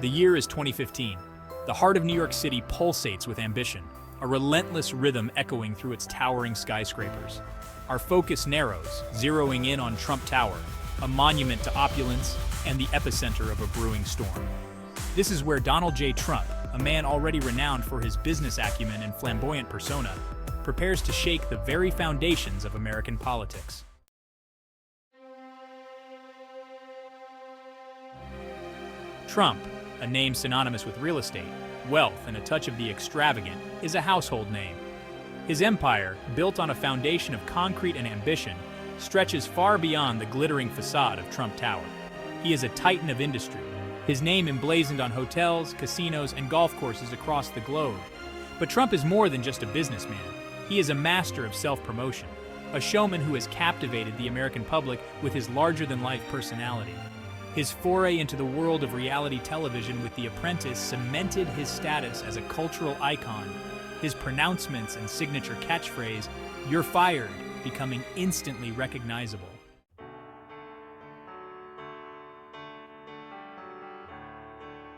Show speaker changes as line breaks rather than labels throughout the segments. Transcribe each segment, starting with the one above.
The year is 2015. The heart of New York City pulsates with ambition, a relentless rhythm echoing through its towering skyscrapers. Our focus narrows, zeroing in on Trump Tower, a monument to opulence and the epicenter of a brewing storm. This is where Donald J. Trump, a man already renowned for his business acumen and flamboyant persona, prepares to shake the very foundations of American politics. Trump, a name synonymous with real estate, wealth, and a touch of the extravagant, is a household name. His empire, built on a foundation of concrete and ambition, stretches far beyond the glittering facade of Trump Tower. He is a titan of industry, his name emblazoned on hotels, casinos, and golf courses across the globe. But Trump is more than just a businessman. He is a master of self-promotion, a showman who has captivated the American public with his larger-than-life personality. His foray into the world of reality television with The Apprentice cemented his status as a cultural icon, his pronouncements and signature catchphrase, "You're fired," becoming instantly recognizable.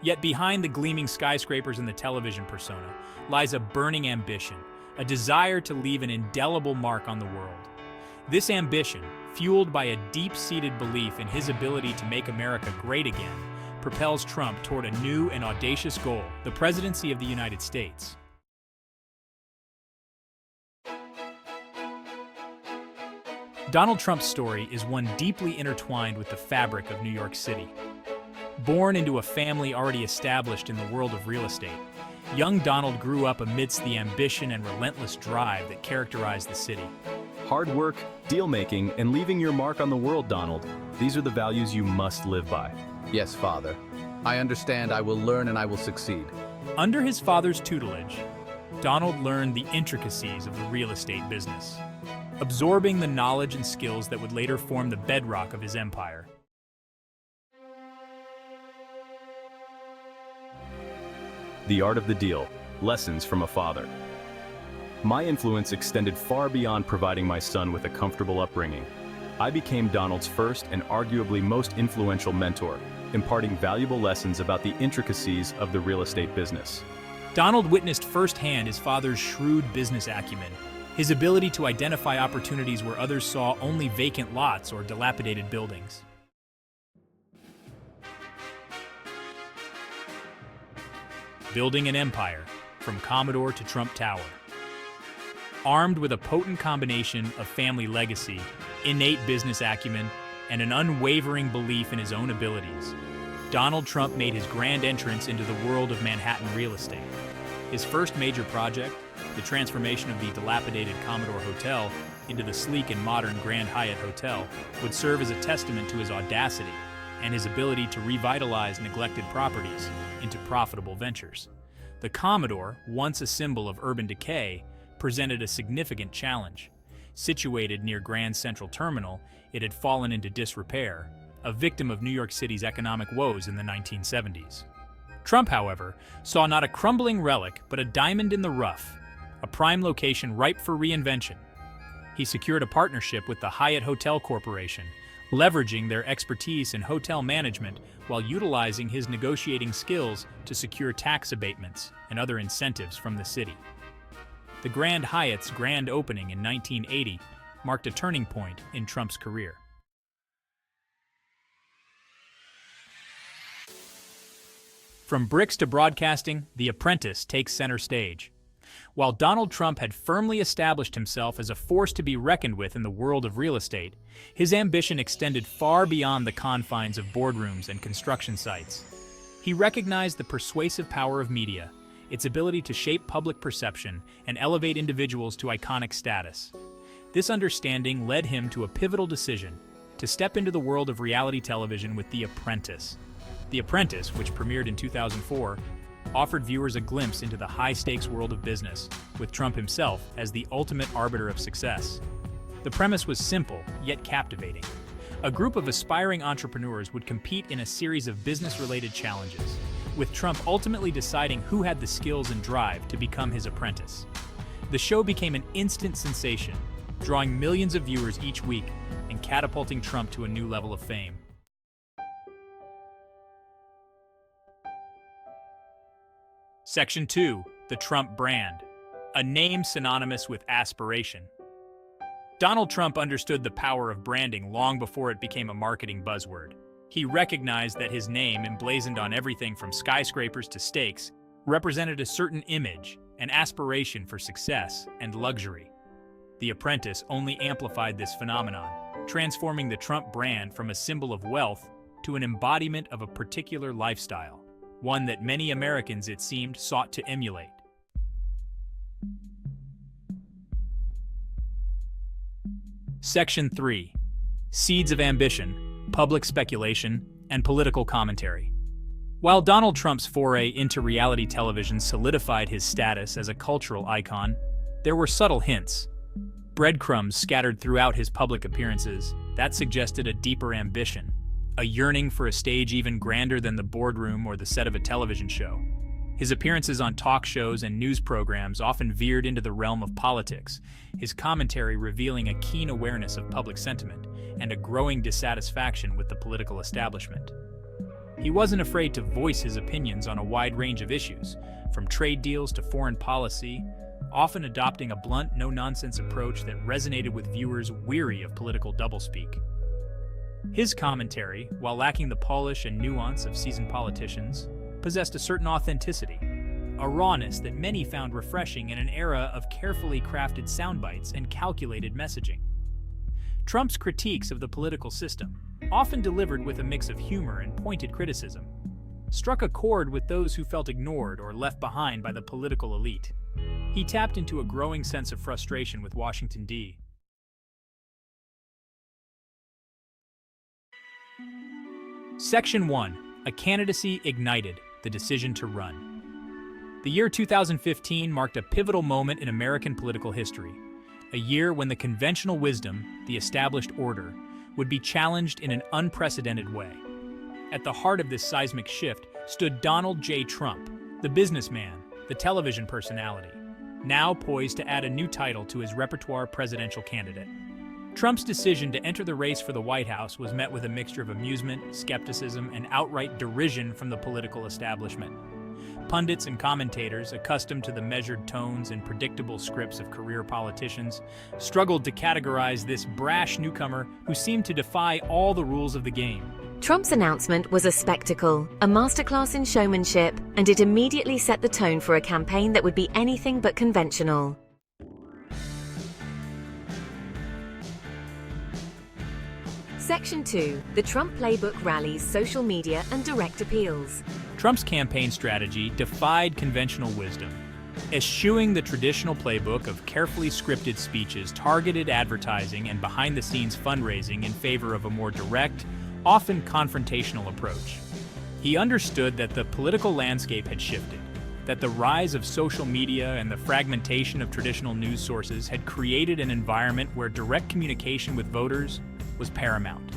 Yet behind the gleaming skyscrapers and the television persona lies a burning ambition, a desire to leave an indelible mark on the world. This ambition, fueled by a deep-seated belief in his ability to make America great again, propels Trump toward a new and audacious goal, the presidency of the United States. Donald Trump's story is one deeply intertwined with the fabric of New York City. Born into a family already established in the world of real estate, young Donald grew up amidst the ambition and relentless drive that characterized the city.
Hard work, deal-making, and leaving your mark on the world, Donald. These are the values you must live by.
Yes, Father. I understand. I will learn and I will succeed.
Under his father's tutelage, Donald learned the intricacies of the real estate business, absorbing the knowledge and skills that would later form the bedrock of his empire.
The Art of the Deal, Lessons from a Father. My influence extended far beyond providing my son with a comfortable upbringing. I became Donald's first and arguably most influential mentor, imparting valuable lessons about the intricacies of the real estate business.
Donald witnessed firsthand his father's shrewd business acumen, his ability to identify opportunities where others saw only vacant lots or dilapidated buildings. Building an empire, from Commodore to Trump Tower. Armed with a potent combination of family legacy, innate business acumen, and an unwavering belief in his own abilities, Donald Trump made his grand entrance into the world of Manhattan real estate. His first major project, the transformation of the dilapidated Commodore Hotel into the sleek and modern Grand Hyatt Hotel, would serve as a testament to his audacity and his ability to revitalize neglected properties into profitable ventures. The Commodore, once a symbol of urban decay, presented a significant challenge. Situated near Grand Central Terminal, it had fallen into disrepair, a victim of New York City's economic woes in the 1970s. Trump, however, saw not a crumbling relic, but a diamond in the rough, a prime location ripe for reinvention. He secured a partnership with the Hyatt Hotel Corporation, leveraging their expertise in hotel management while utilizing his negotiating skills to secure tax abatements and other incentives from the city. The Grand Hyatt's grand opening in 1980 marked a turning point in Trump's career. From bricks to broadcasting, The Apprentice takes center stage. While Donald Trump had firmly established himself as a force to be reckoned with in the world of real estate, his ambition extended far beyond the confines of boardrooms and construction sites. He recognized the persuasive power of media, its ability to shape public perception and elevate individuals to iconic status. This understanding led him to a pivotal decision: to step into the world of reality television with The Apprentice. The Apprentice, which premiered in 2004, offered viewers a glimpse into the high-stakes world of business, with Trump himself as the ultimate arbiter of success. The premise was simple, yet captivating. A group of aspiring entrepreneurs would compete in a series of business-related challenges, with Trump ultimately deciding who had the skills and drive to become his apprentice. The show became an instant sensation, drawing millions of viewers each week and catapulting Trump to a new level of fame. Section 2. The Trump brand, a name synonymous with aspiration. Donald Trump understood the power of branding long before it became a marketing buzzword. He recognized that his name, emblazoned on everything from skyscrapers to steaks, represented a certain image, an aspiration for success and luxury. The Apprentice only amplified this phenomenon, transforming the Trump brand from a symbol of wealth to an embodiment of a particular lifestyle, one that many Americans, it seemed, sought to emulate. Section 3. Seeds of Ambition, Public Speculation, and Political Commentary. While Donald Trump's foray into reality television solidified his status as a cultural icon, there were subtle hints, breadcrumbs scattered throughout his public appearances, that suggested a deeper ambition, a yearning for a stage even grander than the boardroom or the set of a television show. His appearances on talk shows and news programs often veered into the realm of politics, his commentary revealing a keen awareness of public sentiment and a growing dissatisfaction with the political establishment. He wasn't afraid to voice his opinions on a wide range of issues, from trade deals to foreign policy, often adopting a blunt, no-nonsense approach that resonated with viewers weary of political doublespeak. His commentary, while lacking the polish and nuance of seasoned politicians, possessed a certain authenticity, a rawness that many found refreshing in an era of carefully crafted soundbites and calculated messaging. Trump's critiques of the political system, often delivered with a mix of humor and pointed criticism, struck a chord with those who felt ignored or left behind by the political elite. He tapped into a growing sense of frustration with Washington, D.C. Section 1. A Candidacy Ignited, the Decision to Run. The year 2015 marked a pivotal moment in American political history, a year when the conventional wisdom, the established order, would be challenged in an unprecedented way. At the heart of this seismic shift stood Donald J. Trump, the businessman, the television personality, now poised to add a new title to his repertoire presidential candidate. Trump's decision to enter the race for the White House was met with a mixture of amusement, skepticism, and outright derision from the political establishment. Pundits and commentators, accustomed to the measured tones and predictable scripts of career politicians, struggled to categorize this brash newcomer who seemed to defy all the rules of the game.
Trump's announcement was a spectacle, a masterclass in showmanship, and it immediately set the tone for a campaign that would be anything but conventional. Section 2. The Trump Playbook rallies, social media, and direct appeals.
Trump's campaign strategy defied conventional wisdom, eschewing the traditional playbook of carefully scripted speeches, targeted advertising, and behind-the-scenes fundraising in favor of a more direct, often confrontational approach. He understood that the political landscape had shifted, that the rise of social media and the fragmentation of traditional news sources had created an environment where direct communication with voters was paramount.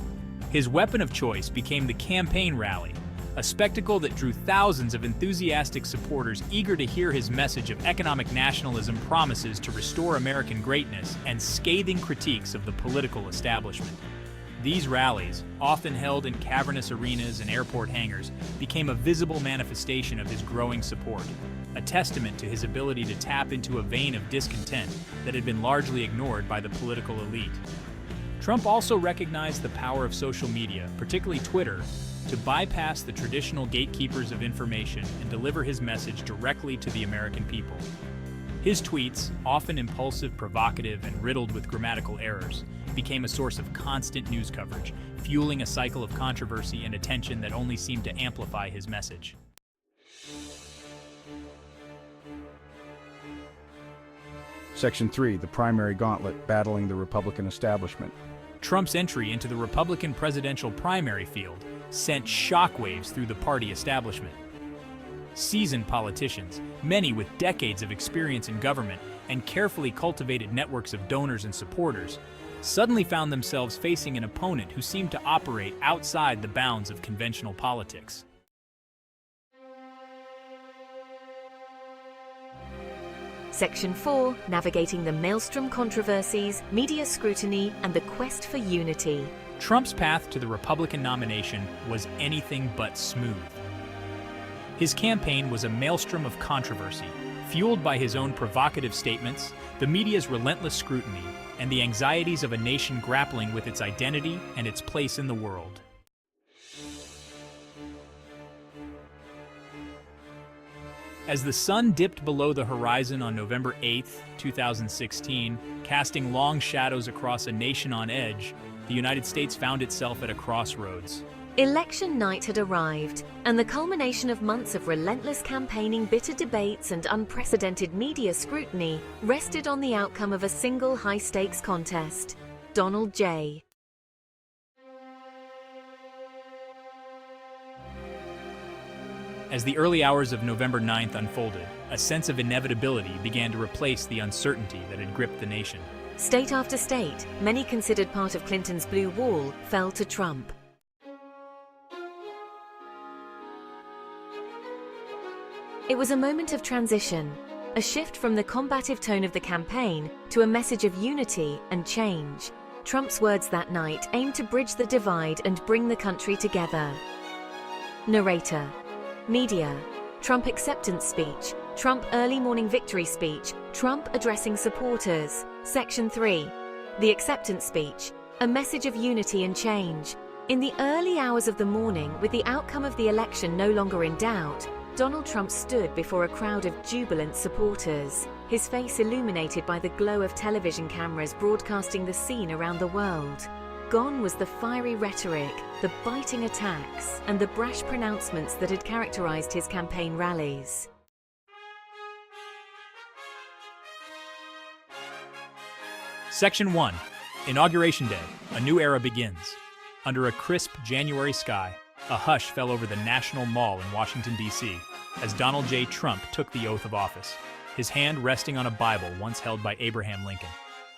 His weapon of choice became the campaign rally, a spectacle that drew thousands of enthusiastic supporters eager to hear his message of economic nationalism, promises to restore American greatness, and scathing critiques of the political establishment. These rallies, often held in cavernous arenas and airport hangars, became a visible manifestation of his growing support, a testament to his ability to tap into a vein of discontent that had been largely ignored by the political elite. Trump also recognized the power of social media, particularly Twitter, to bypass the traditional gatekeepers of information and deliver his message directly to the American people. His tweets, often impulsive, provocative, and riddled with grammatical errors, became a source of constant news coverage, fueling a cycle of controversy and attention that only seemed to amplify his message.
Section 3, the primary gauntlet, battling the Republican establishment.
Trump's entry into the Republican presidential primary field sent shockwaves through the party establishment. Seasoned politicians, many with decades of experience in government and carefully cultivated networks of donors and supporters, suddenly found themselves facing an opponent who seemed to operate outside the bounds of conventional politics.
Section 4. Navigating the maelstrom controversies, media scrutiny, and the quest for unity.
Trump's path to the Republican nomination was anything but smooth. His campaign was a maelstrom of controversy, fueled by his own provocative statements, the media's relentless scrutiny, and the anxieties of a nation grappling with its identity and its place in the world. As the sun dipped below the horizon on November 8, 2016, casting long shadows across a nation on edge, the United States found itself at a crossroads.
Election night had arrived, and the culmination of months of relentless campaigning, bitter debates, and unprecedented media scrutiny rested on the outcome of a single high-stakes contest: Donald J.
As the early hours of November 9th unfolded, a sense of inevitability began to replace the uncertainty that had gripped the nation.
State after state, many considered part of Clinton's blue wall, fell to Trump. It was a moment of transition, a shift from the combative tone of the campaign to a message of unity and change. Trump's words that night aimed to bridge the divide and bring the country together. Narrator. Media. Trump acceptance speech. Trump early morning victory speech. Trump addressing supporters. Section 3. The acceptance speech. A message of unity and change. In the early hours of the morning, with the outcome of the election no longer in doubt, Donald Trump stood before a crowd of jubilant supporters, his face illuminated by the glow of television cameras broadcasting the scene around the world. Gone was the fiery rhetoric, the biting attacks, and the brash pronouncements that had characterized his campaign rallies.
Section 1. Inauguration Day. A new era begins. Under a crisp January sky, a hush fell over the National Mall in Washington, D.C., as Donald J. Trump took the oath of office, his hand resting on a Bible once held by Abraham Lincoln.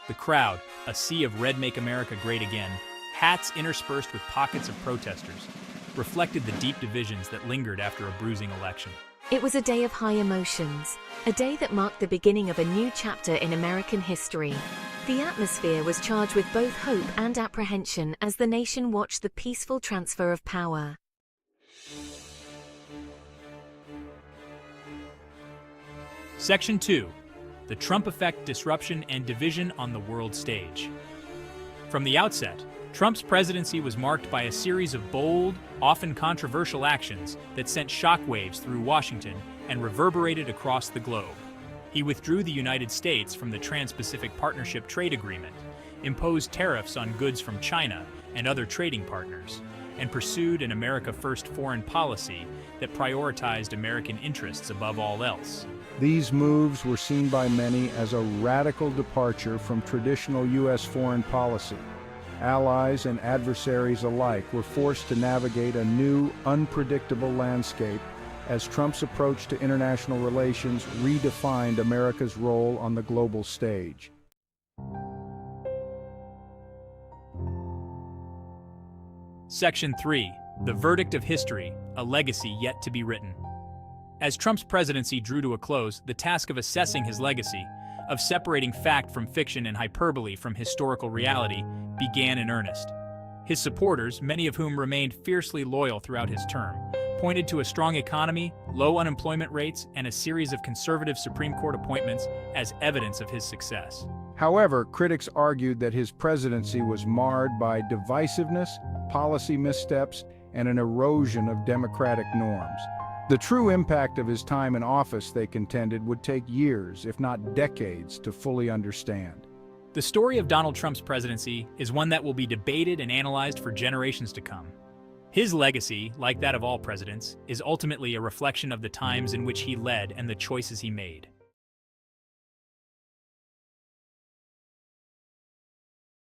The crowd, a sea of Red Make America Great Again, hats interspersed with pockets of protesters, reflected the deep divisions that lingered after a bruising election.
It was a day of high emotions, a day that marked the beginning of a new chapter in American history. The atmosphere was charged with both hope and apprehension as the nation watched the peaceful transfer of power.
Section 2. The Trump Effect: Disruption and Division on the World Stage. From the outset, Trump's presidency was marked by a series of bold, often controversial actions that sent shockwaves through Washington and reverberated across the globe. He withdrew the United States from the Trans-Pacific Partnership Trade Agreement, imposed tariffs on goods from China and other trading partners, and pursued an America First foreign policy that prioritized American interests above all else.
These moves were seen by many as a radical departure from traditional U.S. foreign policy. Allies and adversaries alike were forced to navigate a new, unpredictable landscape as Trump's approach to international relations redefined America's role on the global stage.
Section 3. The Verdict of History: A Legacy Yet to be Written. As Trump's presidency drew to a close, the task of assessing his legacy, of separating fact from fiction and hyperbole from historical reality, began in earnest. His supporters, many of whom remained fiercely loyal throughout his term, pointed to a strong economy, low unemployment rates, and a series of conservative Supreme Court appointments as evidence of his success.
However, critics argued that his presidency was marred by divisiveness, policy missteps, and an erosion of democratic norms. The true impact of his time in office, they contended, would take years, if not decades, to fully understand.
The story of Donald Trump's presidency is one that will be debated and analyzed for generations to come. His legacy, like that of all presidents, is ultimately a reflection of the times in which he led and the choices he made.